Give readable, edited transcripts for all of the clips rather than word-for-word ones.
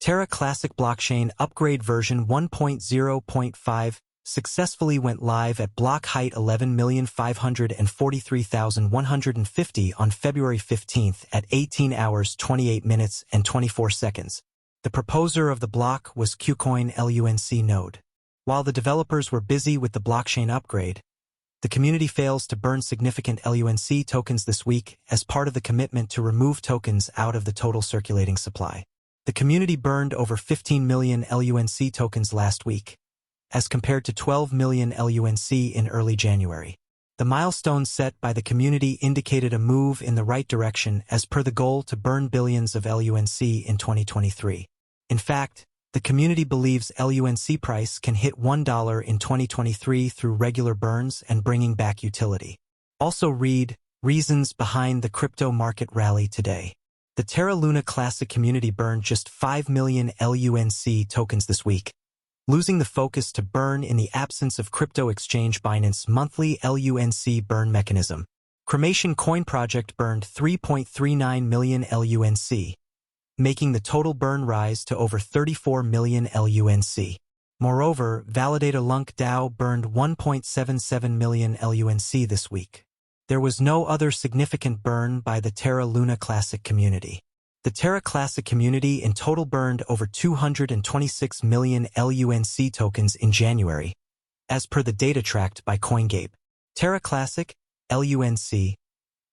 Terra Classic Blockchain Upgrade version 1.0.5 successfully went live at block height 11,543,150 on February 15th at 18 hours 28 minutes and 24 seconds. The proposer of the block was KuCoin LUNC node. While the developers were busy with the blockchain upgrade, the community fails to burn significant LUNC tokens this week as part of the commitment to remove tokens out of the total circulating supply. The community burned over 15 million LUNC tokens last week, as compared to 12 million LUNC in early January. The milestone set by the community indicated a move in the right direction as per the goal to burn billions of LUNC in 2023. In fact, the community believes LUNC price can hit $1 in 2023 through regular burns and bringing back utility. Also read, reasons behind the crypto market rally today. The Terra Luna Classic community burned just 5 million LUNC tokens this week, losing the focus to burn in the absence of crypto exchange Binance monthly LUNC burn mechanism. Cremation Coin Project burned 3.39 million LUNC, making the total burn rise to over 34 million LUNC. Moreover, validator LUNC DAO burned 1.77 million LUNC this week. There was no other significant burn by the Terra Luna Classic community. The Terra Classic community in total burned over 226 million LUNC tokens in January, as per the data tracked by CoinGape. Terra Classic, LUNC,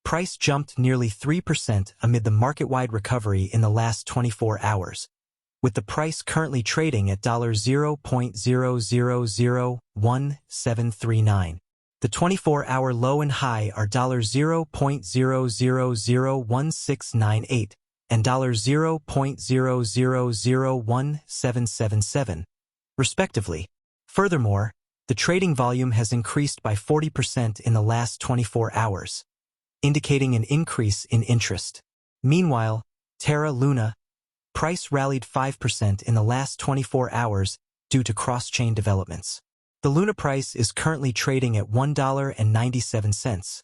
price jumped nearly 3% amid the market-wide recovery in the last 24 hours, with the price currently trading at $0.000179. The 24-hour low and high are $0.000168 and $0.00017777, respectively. Furthermore, the trading volume has increased by 40% in the last 24 hours, indicating an increase in interest. Meanwhile, Terra Luna price rallied 5% in the last 24 hours due to cross-chain developments. The Luna price is currently trading at $1.97,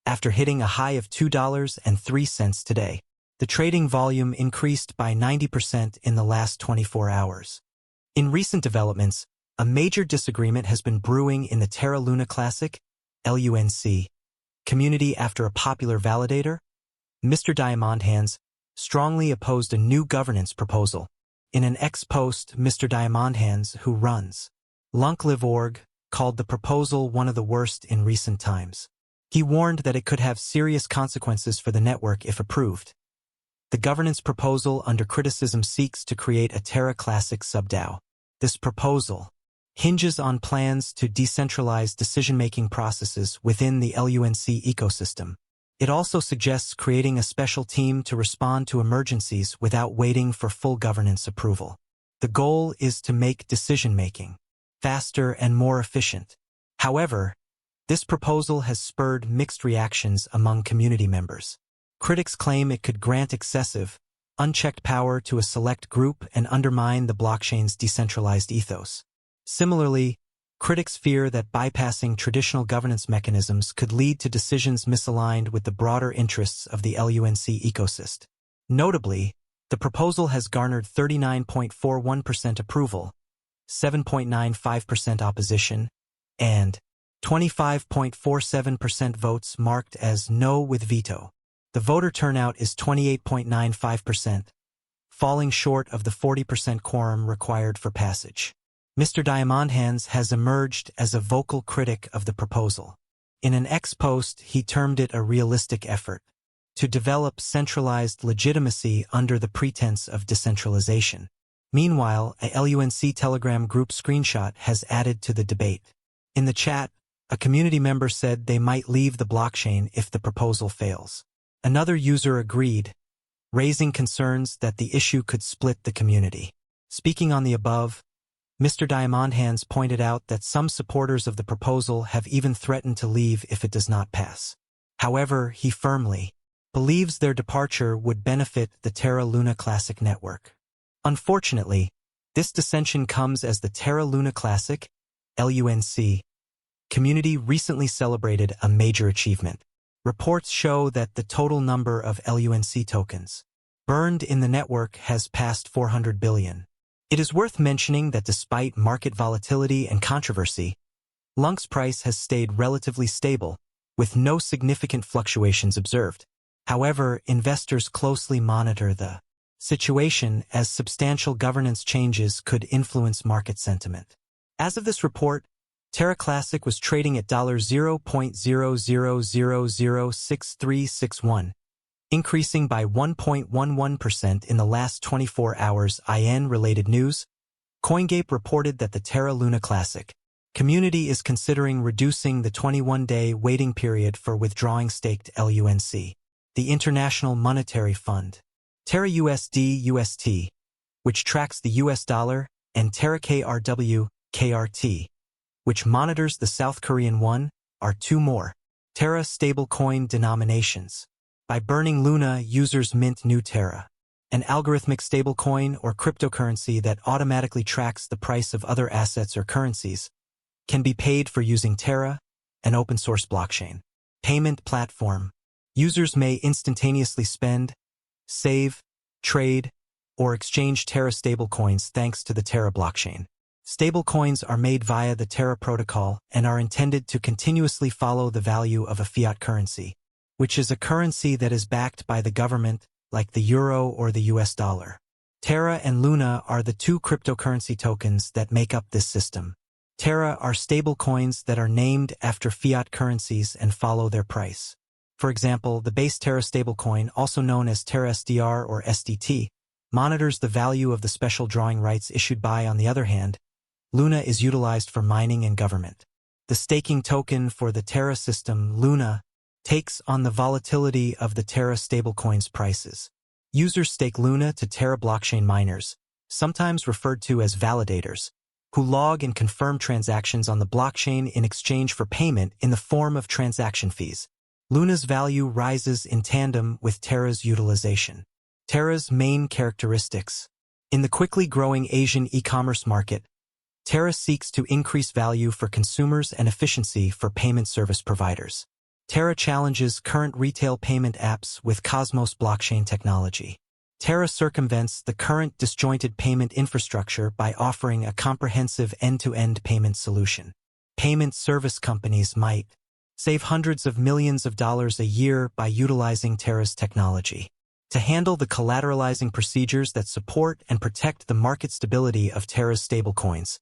after hitting a high of $2.03 today. The trading volume increased by 90% in the last 24 hours. In recent developments, a major disagreement has been brewing in the Terra Luna Classic, LUNC, community after a popular validator, Mr. Diamondhands, strongly opposed a new governance proposal. In an ex-post, Mr. Diamondhands, who runs LUNC.org, called the proposal one of the worst in recent times. He warned that it could have serious consequences for the network if approved. The governance proposal under criticism seeks to create a Terra Classic sub-DAO. This proposal hinges on plans to decentralize decision-making processes within the LUNC ecosystem. It also suggests creating a special team to respond to emergencies without waiting for full governance approval. The goal is to make decision-making faster and more efficient. However, this proposal has spurred mixed reactions among community members. Critics claim it could grant excessive, unchecked power to a select group and undermine the blockchain's decentralized ethos. Similarly, critics fear that bypassing traditional governance mechanisms could lead to decisions misaligned with the broader interests of the LUNC ecosystem. Notably, the proposal has garnered 39.41% approval, 7.95% opposition, and 25.47% votes marked as no with veto. The voter turnout is 28.95%, falling short of the 40% quorum required for passage. Mr. Diamondhands has emerged as a vocal critic of the proposal. In an ex-post, he termed it a realistic effort to develop centralized legitimacy under the pretense of decentralization. Meanwhile, a LUNC Telegram group screenshot has added to the debate. In the chat, a community member said they might leave the blockchain if the proposal fails. Another user agreed, raising concerns that the issue could split the community. Speaking on the above, Mr. Diamondhands pointed out that some supporters of the proposal have even threatened to leave if it does not pass. However, he firmly believes their departure would benefit the Terra Luna Classic network. Unfortunately, this dissension comes as the Terra Luna Classic, LUNC, community recently celebrated a major achievement. Reports show that the total number of LUNC tokens burned in the network has passed 400 billion. It is worth mentioning that despite market volatility and controversy, LUNC's price has stayed relatively stable, with no significant fluctuations observed. However, investors closely monitor the situation as substantial governance changes could influence market sentiment. As of this report, Terra Classic was trading at $0.00006361, increasing by 1.11% in the last 24 hours. In related news, CoinGape reported that the Terra Luna Classic community is considering reducing the 21-day waiting period for withdrawing staked LUNC, the International Monetary Fund, Terra USD/UST, which tracks the US dollar, and Terra KRW/KRT, which monitors the South Korean won, are two more Terra stablecoin denominations. By burning Luna, users mint new Terra, an algorithmic stablecoin or cryptocurrency that automatically tracks the price of other assets or currencies, can be paid for using Terra, an open-source blockchain payment platform. Users may instantaneously spend, save, trade, or exchange Terra stablecoins thanks to the Terra blockchain. Stablecoins are made via the Terra protocol and are intended to continuously follow the value of a fiat currency, which is a currency that is backed by the government, like the euro or the US dollar. Terra and Luna are the two cryptocurrency tokens that make up this system. Terra are stablecoins that are named after fiat currencies and follow their price. For example, the base Terra stablecoin, also known as Terra SDR or SDT, monitors the value of the special drawing rights issued by. On the other hand, Luna is utilized for mining and government. The staking token for the Terra system, Luna, takes on the volatility of the Terra stablecoin's prices. Users stake Luna to Terra blockchain miners, sometimes referred to as validators, who log and confirm transactions on the blockchain in exchange for payment in the form of transaction fees. Luna's value rises in tandem with Terra's utilization. Terra's main characteristics. In the quickly growing Asian e-commerce market, Terra seeks to increase value for consumers and efficiency for payment service providers. Terra challenges current retail payment apps with Cosmos blockchain technology. Terra circumvents the current disjointed payment infrastructure by offering a comprehensive end-to-end payment solution. Payment service companies might save hundreds of millions of dollars a year by utilizing Terra's technology. To handle the collateralizing procedures that support and protect the market stability of Terra's stablecoins,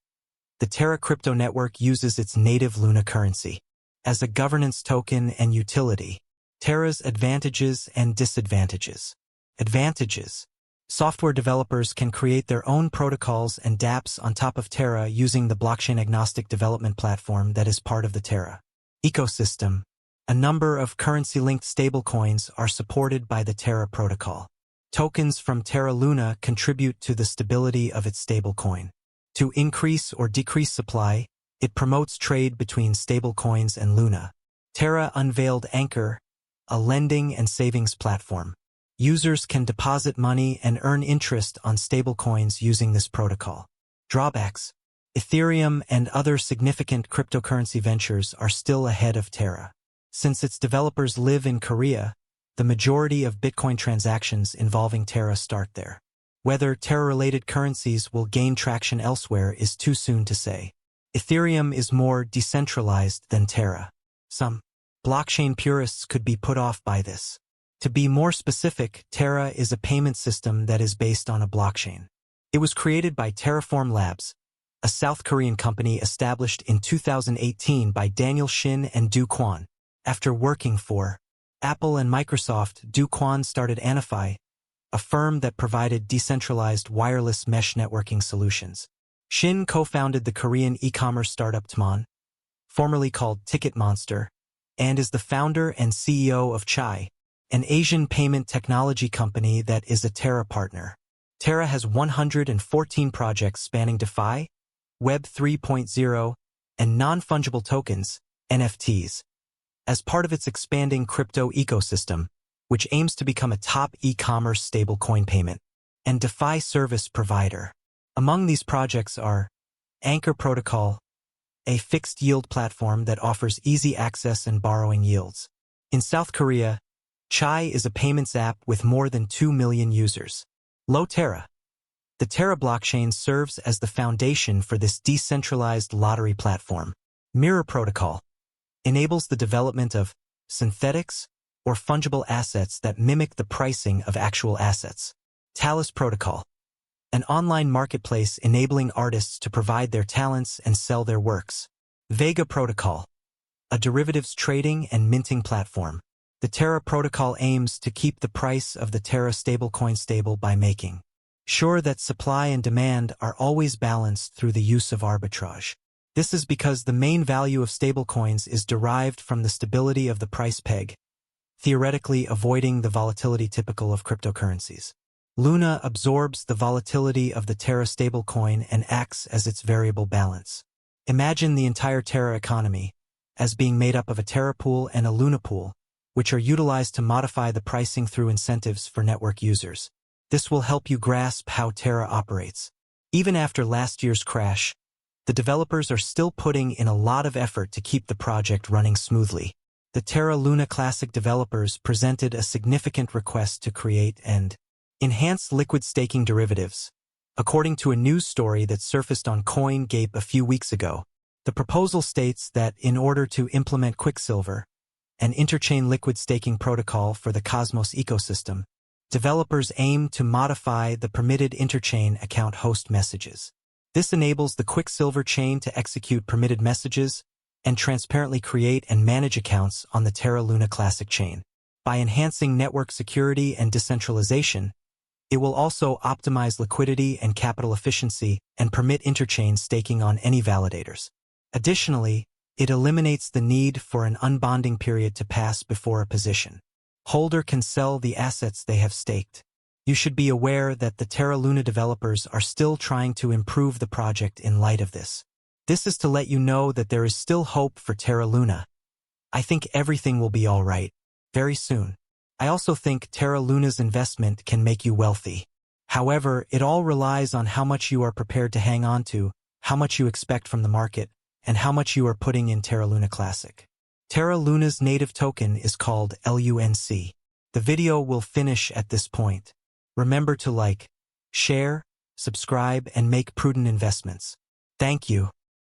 the Terra crypto network uses its native Luna currency as a governance token and utility. Terra's advantages and disadvantages. Advantages. Software developers can create their own protocols and dApps on top of Terra using the blockchain-agnostic development platform that is part of the Terra ecosystem. A number of currency-linked stablecoins are supported by the Terra protocol. Tokens from Terra Luna contribute to the stability of its stablecoin. To increase or decrease supply, it promotes trade between stablecoins and Luna. Terra unveiled Anchor, a lending and savings platform. Users can deposit money and earn interest on stablecoins using this protocol. Drawbacks. Ethereum and other significant cryptocurrency ventures are still ahead of Terra. Since its developers live in Korea, the majority of Bitcoin transactions involving Terra start there. Whether Terra-related currencies will gain traction elsewhere is too soon to say. Ethereum is more decentralized than Terra. Some blockchain purists could be put off by this. To be more specific, Terra is a payment system that is based on a blockchain. It was created by Terraform Labs, a South Korean company established in 2018 by Daniel Shin and Do Kwon. After working for Apple and Microsoft, Do Kwon started Anify, a firm that provided decentralized wireless mesh networking solutions. Shin co-founded the Korean e-commerce startup Tmon, formerly called Ticket Monster, and is the founder and CEO of Chai, an Asian payment technology company that is a Terra partner. Terra has 114 projects spanning DeFi, Web 3.0, and non-fungible tokens, NFTs, as part of its expanding crypto ecosystem, which aims to become a top e-commerce stablecoin payment and DeFi service provider. Among these projects are Anchor Protocol, a fixed-yield platform that offers easy access and borrowing yields. In South Korea, Chai is a payments app with more than 2 million users. Terra. The Terra blockchain serves as the foundation for this decentralized lottery platform. Mirror Protocol enables the development of synthetics or fungible assets that mimic the pricing of actual assets. Talus Protocol, an online marketplace enabling artists to provide their talents and sell their works. Vega Protocol, a derivatives trading and minting platform. The Terra protocol aims to keep the price of the Terra stablecoin stable by making sure that supply and demand are always balanced through the use of arbitrage. This is because the main value of stablecoins is derived from the stability of the price peg, theoretically avoiding the volatility typical of cryptocurrencies. Luna absorbs the volatility of the Terra stablecoin and acts as its variable balance. Imagine the entire Terra economy as being made up of a Terra pool and a Luna pool, which are utilized to modify the pricing through incentives for network users. This will help you grasp how Terra operates. Even after last year's crash, the developers are still putting in a lot of effort to keep the project running smoothly. The Terra Luna Classic developers presented a significant request to create and enhance liquid staking derivatives. According to a news story that surfaced on CoinGape a few weeks ago, the proposal states that in order to implement Quicksilver, an interchain liquid staking protocol for the Cosmos ecosystem, developers aim to modify the permitted interchain account host messages. This enables the Quicksilver chain to execute permitted messages and transparently create and manage accounts on the Terra Luna Classic chain. By enhancing network security and decentralization, it will also optimize liquidity and capital efficiency and permit interchain staking on any validators. Additionally, it eliminates the need for an unbonding period to pass before a position holder can sell the assets they have staked. You should be aware that the Terra Luna developers are still trying to improve the project in light of this. This is to let you know that there is still hope for Terra Luna. I think everything will be all right very soon. I also think Terra Luna's investment can make you wealthy. However, it all relies on how much you are prepared to hang on to, how much you expect from the market, and how much you are putting in Terra Luna Classic. Terra Luna's native token is called LUNC. The video will finish at this point. Remember to like, share, subscribe, and make prudent investments. Thank you.